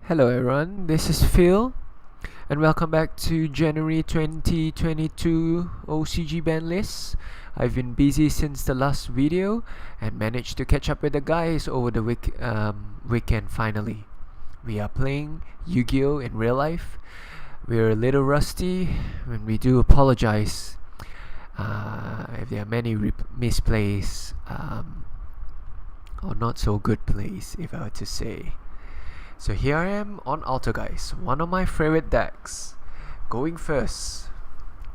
Hello everyone, this is Phil and welcome back to January 2022 OCG ban list. I've been busy since the last video and managed to catch up with the guys over the weekend finally. We are playing Yugioh in real life. We're a little rusty and we do apologize if there are many misplays or not so good plays, if I were to say. So here I am on Altergeist, one of my favorite decks. Going first,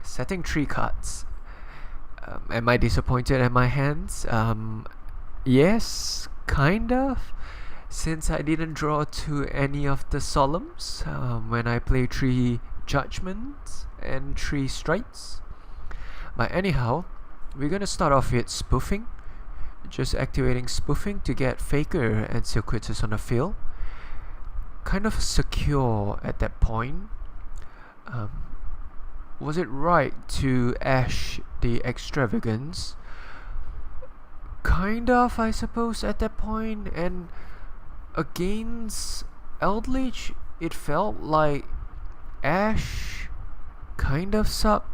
setting 3 cards. Am I disappointed at my hands? Yes, kind of. Since I didn't draw to any of the solemns when I play 3 judgments and 3 strikes. But anyhow, we're gonna start off with spoofing. Just activating spoofing to get Faker and Circuitous on the field. Kind of secure at that point. Was it right to Ash the Extravagance? Kind of, I suppose, at that point. And against Eldlich, it felt like Ash kind of sucked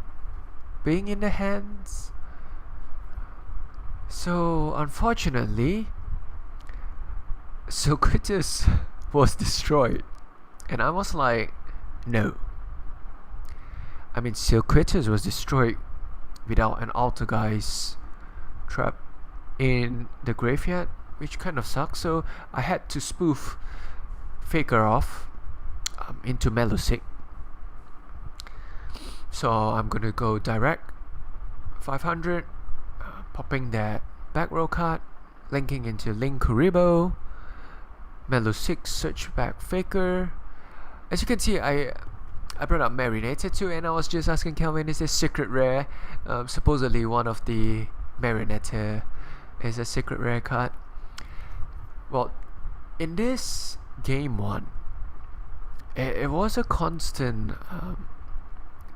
being in the hands. So unfortunately, Circuitous was destroyed, and I was like, no. I mean, Circuitous was destroyed without an Altergeist trap in the graveyard, which kind of sucks. So I had to spoof Faker off into Melusic. So I'm gonna go direct 500, popping that back row card, linking into Link Kuribo. Melo 6, search back Faker. As you can see, I brought up Marinator too, and I was just asking Kelvin, is this secret rare? Supposedly one of the Marinator is a secret rare card. Well, in this game 1, it was a constant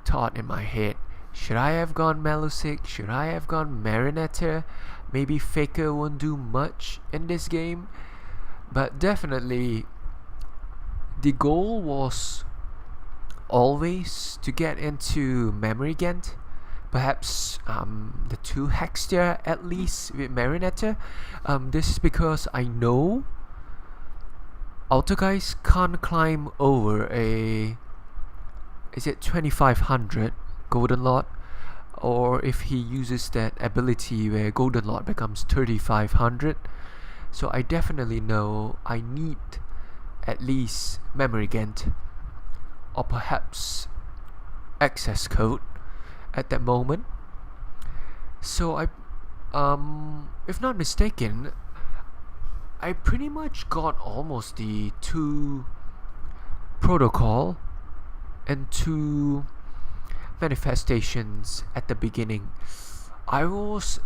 thought in my head. Should I have gone Melusic? Should I have gone Marinator? Maybe Faker won't do much in this game. But definitely, the goal was always to get into Memory Gent. Perhaps the 2 Hextia at least with Marinator. This is because I know Altergeist can't climb over a... is it 2500 Golden Lot? Or if he uses that ability where Golden Lot becomes 3500. So I definitely know I need at least Memory Gent or perhaps access code at that moment. So I, if not mistaken, I pretty much got almost the 2 protocol and 2 manifestations at the beginning. I was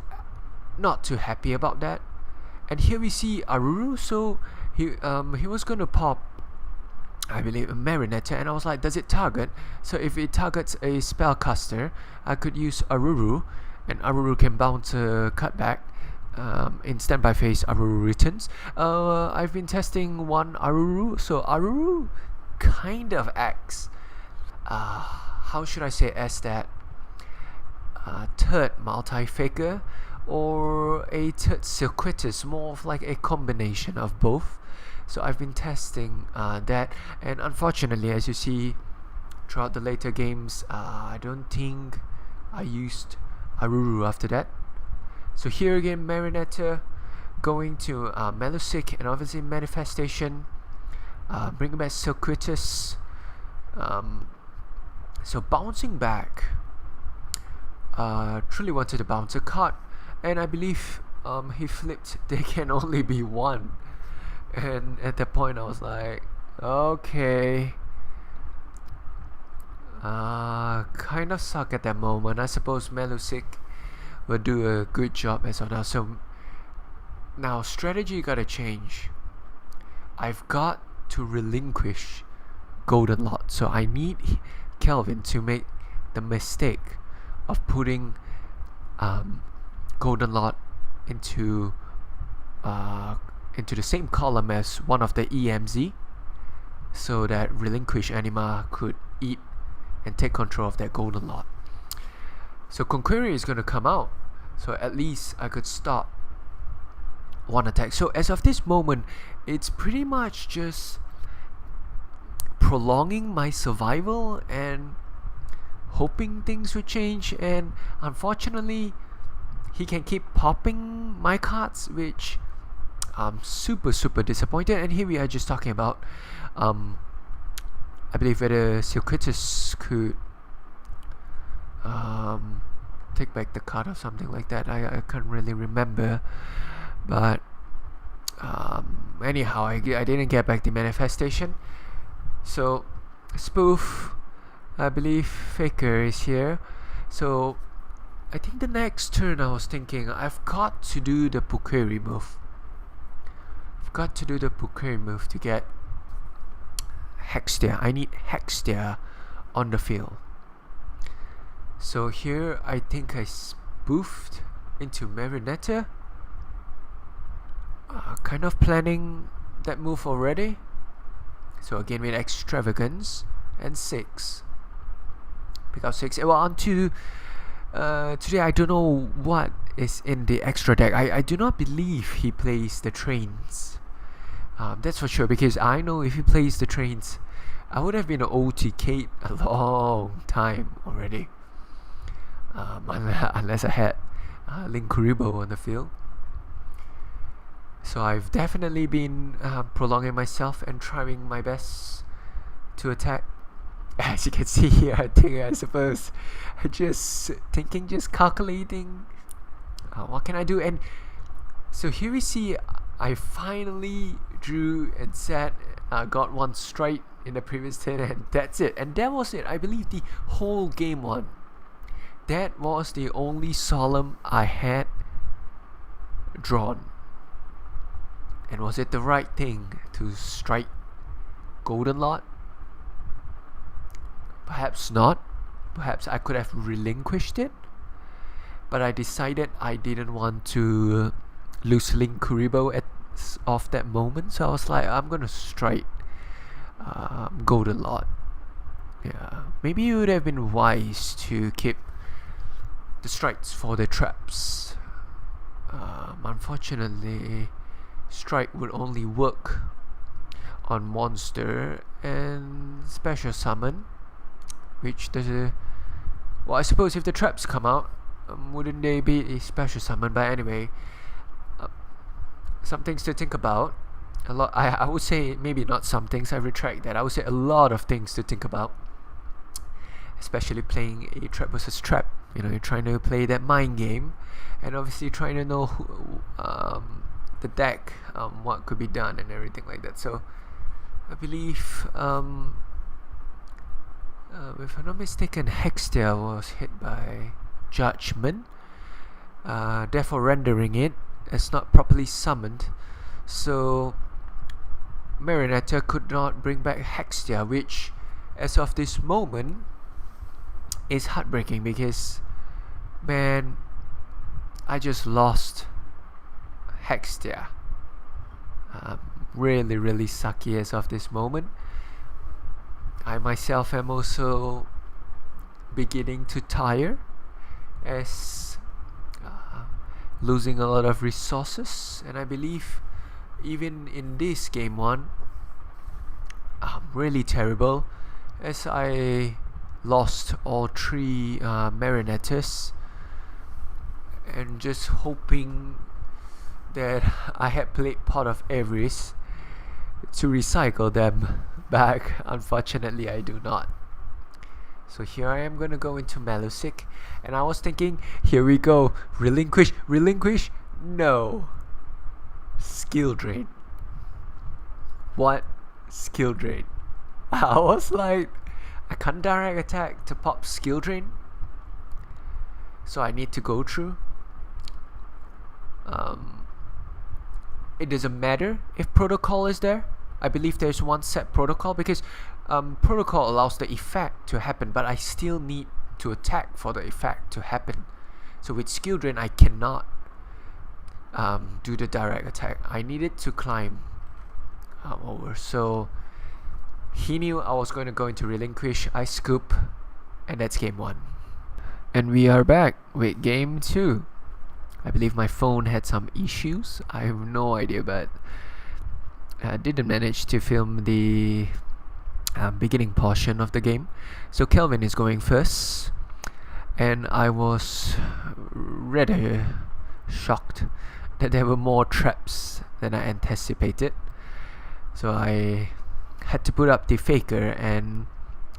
not too happy about that. And here we see Aruru, so he was gonna pop, I believe, a Marinator, and I was like, does it target? So if it targets a spellcaster, I could use Aruru, and Aruru can bounce a cutback. In standby phase, Aruru returns. I've been testing one Aruru, so Aruru kind of acts, how should I say, as that third Multifaker, or a third Circuitous, more of like a combination of both. So I've been testing that, and unfortunately, as you see throughout the later games, I don't think I used Aruru after that. So here again, Marinator going to Melusic, and obviously Manifestation, bringing back Circuitous. So bouncing back, truly wanted to bounce a card. And I believe he flipped, there can only be 1. And at that point I was like, okay. Kind of suck at that moment. I suppose Melusic will do a good job as of now. So now strategy gotta change. I've got to relinquish Golden Lot. So I need Kelvin to make the mistake of putting Golden Lot into the same column as one of the EMZ. so that relinquished anima could eat and take control of that golden lot. So Conqueror is going to come out, so at least I could stop one attack. So as of this moment, it's pretty much just prolonging my survival and hoping things would change. And unfortunately, he can keep popping my cards, which I'm super disappointed. And here we are just talking about I believe whether Silquitus could take back the card or something like that. I can't really remember, but anyhow, I didn't get back the manifestation. So Spoof, I believe Faker is here. So I think the next turn I was thinking I've got to do the Pukeri move. I've got to do the Pukeri move to get Hextia. I need Hextia on the field. So here I think I spoofed into Marionetta, kind of planning that move already. So again with Extravagance and 6. Pick out 6. Well, on to today I don't know what is in the extra deck. I do not believe he plays the trains. That's for sure, because I know if he plays the trains, I would have been an OTK a long time already. Unless I had Link Kuribo on the field. So I've definitely been prolonging myself and trying my best to attack. As you can see here, I suppose just thinking, just calculating what can I do. And so here we see I finally drew and set, got one strike in the previous turn, and that's it. And that was it. I believe the whole game one. That was the only solemn I had drawn. And was it the right thing to strike Golden Lot? Perhaps not. Perhaps I could have relinquished it. But I decided I didn't want to lose Link Kuribo off that moment. So I was like, I'm gonna strike Golden Lot. Yeah, maybe it would have been wise to keep the strikes for the traps. Unfortunately, strike would only work on monster and special summon, which does a well, I suppose if the traps come out, wouldn't they be a special summon? But anyway, some things to think about. A lot. I would say maybe not some things. I retract that. I would say a lot of things to think about, especially playing a trap versus trap. You know, you're trying to play that mind game, and obviously trying to know who, the deck, what could be done and everything like that. So I believe, if I'm not mistaken, Hextia was hit by Judgment, therefore rendering it as not properly summoned. So Marionetta could not bring back Hextia, which as of this moment is heartbreaking, because man, I just lost Hextia. Really sucky as of this moment. I myself am also beginning to tire, as losing a lot of resources, and I believe even in this game one, I'm really terrible, as I lost all 3 Marionettas, and just hoping that I had played Pot of Avarice to recycle them back. Unfortunately, I do not. So here I am gonna go into Malusic, and I was thinking, here we go, relinquish, no. Skill drain. What? Skill drain. I was like, I can't direct attack to pop skill drain, so I need to go through. It doesn't matter if protocol is there. I believe there's one set protocol, because protocol allows the effect to happen, but I still need to attack for the effect to happen. So with skill drain, I cannot do the direct attack. I needed to climb over. So He knew I was going to go into relinquish. I scoop, and that's game 1. And we are back with game 2. I believe my phone had some issues. I have no idea, but I didn't manage to film the beginning portion of the game. So Kelvin is going first, and I was rather shocked that there were more traps than I anticipated. So I had to put up the faker and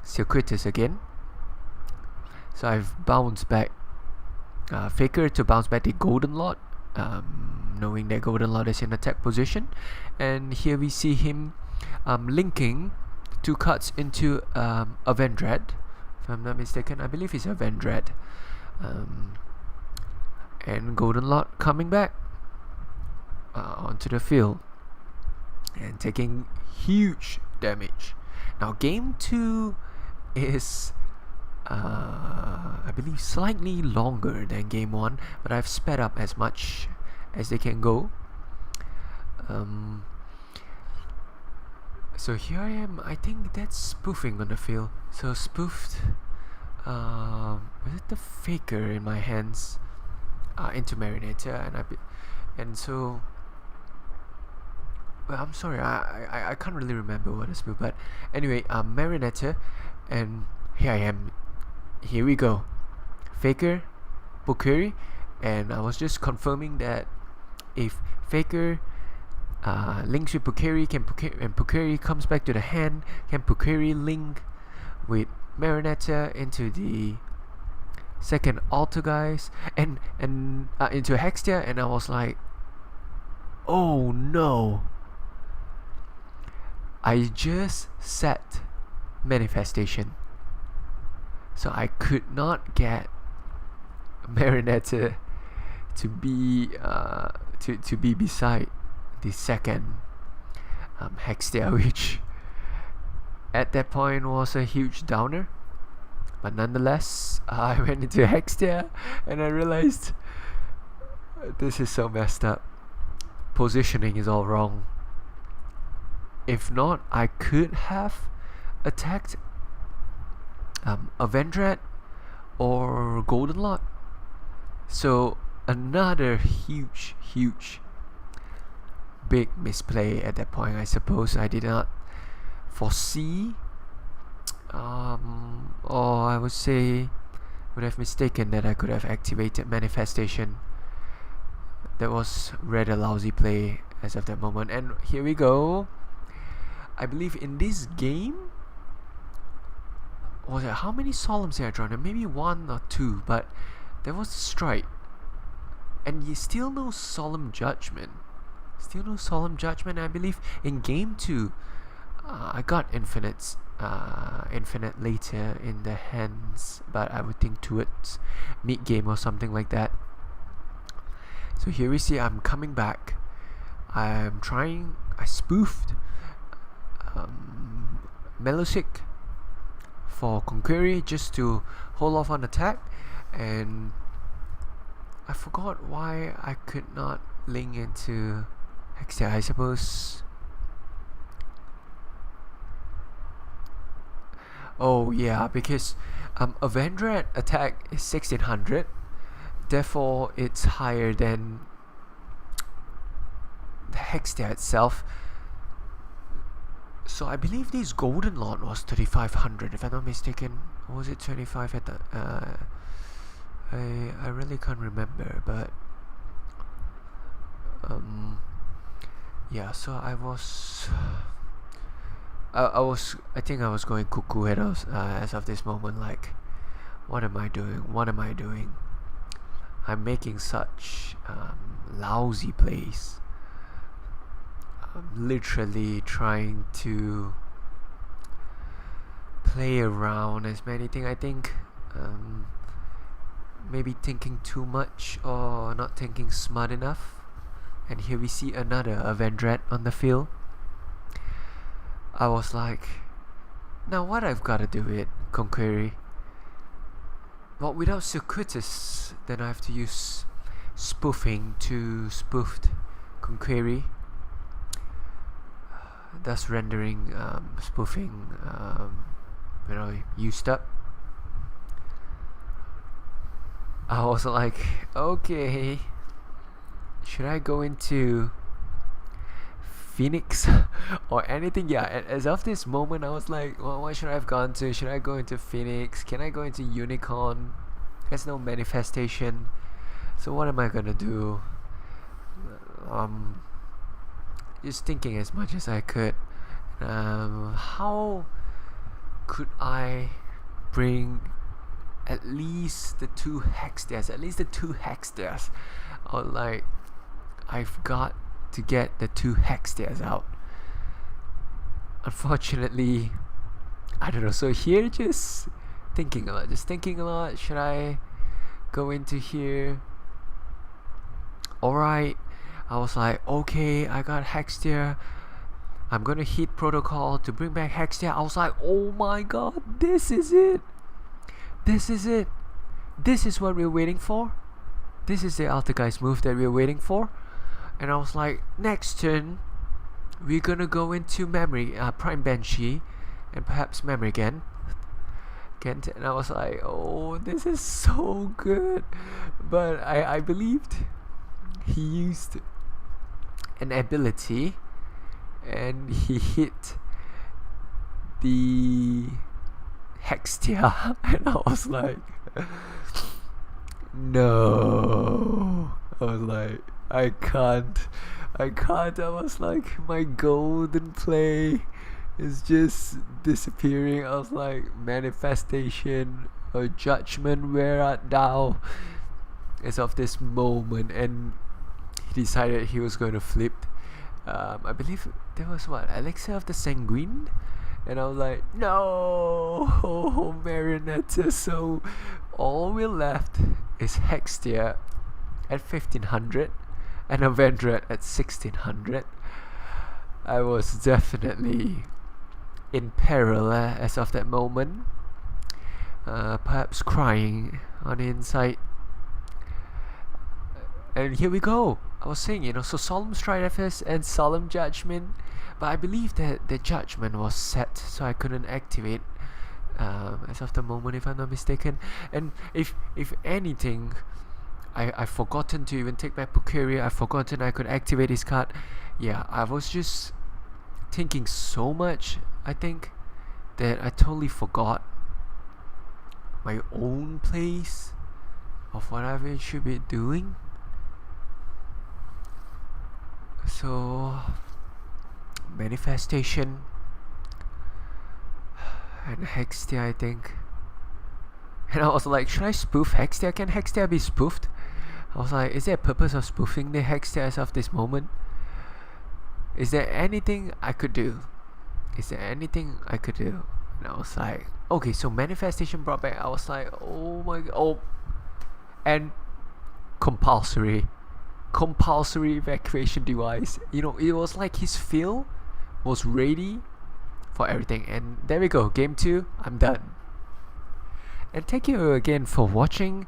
circuitous again. So I've bounced back faker to bounce back the golden lot, knowing that golden lot is in attack position. And here we see him linking 2 cards into a Vendread, if I'm not mistaken. I believe it's a Vendread. And golden lot coming back onto the field and taking huge damage. Now game 2 is I believe slightly longer than game 1, but I've sped up as much as they can go. So here I am. I think that's spoofing on the field. So spoofed was it the faker in my hands into Marinator, and so well, I'm sorry, I can't really remember what is spoof, but anyway, Marinator, and here I am. Here we go. Faker, Pukeri, and I was just confirming that if Faker links with Pukeri, and Pukeri comes back to the hand, can Pukeri link with Marinetta into the second Altergeist and into Hextia, and I was like, oh no. I just set manifestation, so I could not get Marinetta to be beside the second Hextia, which at that point was a huge downer. But nonetheless, I went into Hextia and I realized this is so messed up. Positioning is all wrong. If not, I could have attacked a Vendread or Golden Lot. So another huge big misplay at that point. I suppose I did not foresee, or I would say would have mistaken that I could have activated manifestation. That was rather lousy play as of that moment. And here we go. I believe in this game, was it how many solemns did I draw? Maybe 1 or 2, but there was a strike, and you still no solemn judgment. I believe in game 2, I got infinite later in the hands, but I would think towards mid game or something like that. So here we see I'm coming back. I spoofed Melosic for Conqueri just to hold off on attack, and I forgot why I could not link into Hexia. I suppose, oh yeah, because a Vendread attack is 1600, therefore it's higher than the Hexia itself. So I believe this golden lot was 3500, if I'm not mistaken. Or was it 25 at the I really can't remember, but yeah, so I think I was going cuckoo as of this moment, like, what am I doing? I'm making such lousy plays. I'm literally trying to play around as many things. I think maybe thinking too much or not thinking smart enough. And here we see another Vendread on the field. I was like, now what I've got to do with Conqueri? Well, without circuitous, then I have to use spoofing to spoofed Conqueri. thus rendering spoofing used up. I was like, okay, should I go into Phoenix or anything? Yeah, as of this moment I was like, well, what should I have gone to? Should I go into Phoenix? Can I go into Unicorn? There's no manifestation, so what am I gonna do? Just thinking as much as I could. How could I bring at least the two hex stairs? Or like, I've got to get the two hex stairs out. Unfortunately, I don't know. So here, just thinking a lot. Should I go into here? Alright, I was like, okay, I got hex stair. I'm gonna hit protocol to bring back hex stair. I was like, oh my god, this is it. This is what we're waiting for. This is the Altergeist move that we're waiting for. And I was like, next turn, we're gonna go into memory, Prime Banshee, and perhaps memory again. And I was like, oh, this is so good. But I believed he used an ability and he hit the Hextia, and I was like, no. I was like, I can't. I was like, my golden play is just disappearing. I was like, manifestation or judgment, where art thou? As of this moment, and he decided he was going to flip. I believe there was what, Elixir of the Sanguine, and I was like, no, Marionetta. So all we left is Hextia at 1500 and a Vendret at 1600. I was definitely in peril as of that moment, perhaps crying on the inside. And here we go. I was saying, so Solemn Stride at first and Solemn Judgment, but I believe that the Judgment was set, so I couldn't activate as of the moment, if I'm not mistaken. And if anything, I've forgotten to even take back Pukeria. I've forgotten I could activate his card. Yeah, I was just thinking so much, I think, that I totally forgot my own place of what I should be doing. So, manifestation and Hextia, I think. And I was like, should I spoof Hextia? Can Hextia be spoofed? I was like, is there a purpose of spoofing the Hextia as of this moment? Is there anything I could do? And I was like, okay, so manifestation brought back. I was like, oh my god. Oh, and compulsory evacuation device. It was like his field was ready for everything. And there we go, game 2, I'm done. And thank you again for watching.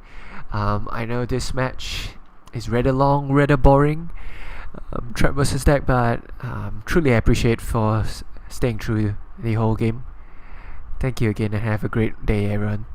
I know this match is rather long, rather boring, trap versus deck, but truly appreciate for staying through the whole game. Thank you again and have a great day, everyone.